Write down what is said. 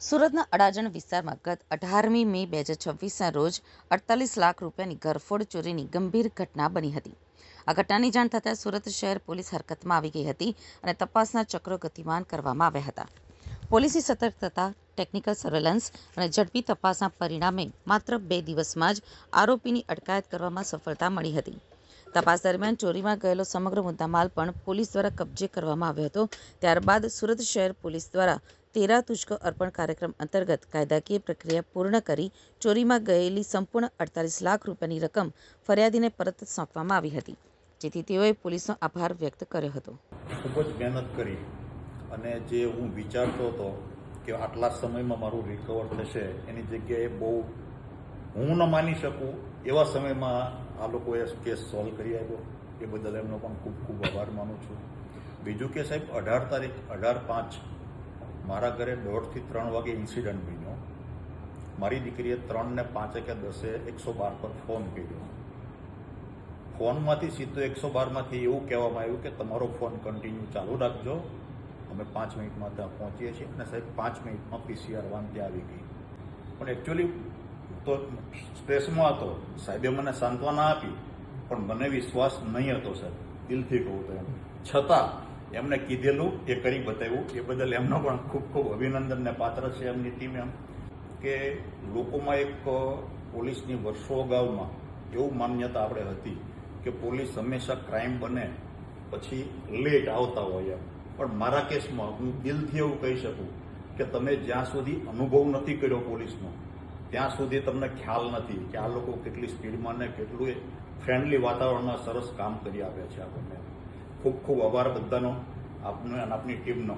સુરતના અડાજણ વિસ્તારમાં ગત 18મી મે 2026ના રોજ 48 લાખ રૂપિયાની ઘરફોડ ચોરીની ગંભીર ઘટના બની હતી. આ ઘટનાની જાણ થતાં સુરત શહેર પોલીસ હરકતમાં આવી ગઈ હતી અને તપાસના ચક્રો ગતિમાન કરવામાં આવ્યા હતા. પોલીસની સતર્કતા, ટેકનિકલ સર્વેલન્સ અને ઝડપી તપાસના પરિણામે માત્ર 2 દિવસમાં જ આરોપીની અટકાયત કરવામાં સફળતા મળી હતી. તપાસ દરમિયાન ચોરીમાં ગયેલો સમગ્ર મુદ્દામાલ પણ પોલીસ દ્વારા કબજે કરવામાં આવ્યો હતો. ત્યારબાદ સુરત શહેર પોલીસ દ્વારા 13 તુજકો અર્પણ કાર્યક્રમ અંતર્ગત કાયદાકીય પ્રક્રિયા પૂર્ણ કરી ચોરીમાં ગયેલી સંપૂર્ણ 48 લાખ રૂપિયાની રકમ ફરિયાદીને પરત સોંપવામાં આવી હતી, જેથી તેઓએ પોલીસનો આભાર વ્યક્ત કર્યો હતો. ખૂબ જ મહેનત કરી અને જે હું વિચારતો હતો કે આટલા સમયમાં મારું રિકવર થશે, એની જગ્યાએ બહુ હું ન માની શકું એવા સમયમાં આ લોકોએ કેસ સોલ્વ કરી આપ્યો. એ બદલ એમનો પણ ખૂબ ખૂબ આભાર માનું છું. બીજું કે સાહેબ 18/5 મારા ઘરે 2 થી 3 વાગે ઇન્સિડન્ટ બન્યો. મારી દીકરીએ 3 ને 5 કે 10 112 પર ફોન કર્યો. ફોનમાંથી સીધો 112માંથી એવું કહેવામાં આવ્યું કે તમારો ફોન કન્ટિન્યુ ચાલુ રાખજો, અમે 5 મિનિટમાં ત્યાં પહોંચીએ છીએ. અને સાહેબ 5 મિનિટમાં PCR વાન ત્યાં આવી ગઈ. પણ એકચ્યુઅલી તો સ્ટ્રેસમાં હતો. સાહેબે મને સાંત્વના આપી, પણ મને વિશ્વાસ નહીં હતો સાહેબ, દિલથી કહું તો એમ. છતાં એમને કીધેલું એ કરી બતાવ્યું. એ બદલ એમનો પણ ખૂબ ખૂબ અભિનંદનને પાત્ર છે એમની ટીમ. એમ કે લોકોમાં એક પોલીસની વર્ષો અગાઉમાં એવું માન્યતા આપણે હતી કે પોલીસ હંમેશા ક્રાઇમ બને પછી લેટ આવતા હોય એમ. પણ મારા કેસમાં હું દિલથી એવું કહી શકું કે તમે જ્યાં સુધી અનુભવ નથી કર્યો પોલીસનો, ત્યાં સુધી તમને ખ્યાલ નથી કે આ લોકો કેટલી સ્પીડમાં ને કેટલું ફ્રેન્ડલી વાતાવરણમાં સરસ કામ કરી આપે છે આપણને. ખૂબ ખૂબ આભાર બધાનો, આપનો અને આપની ટીમનો.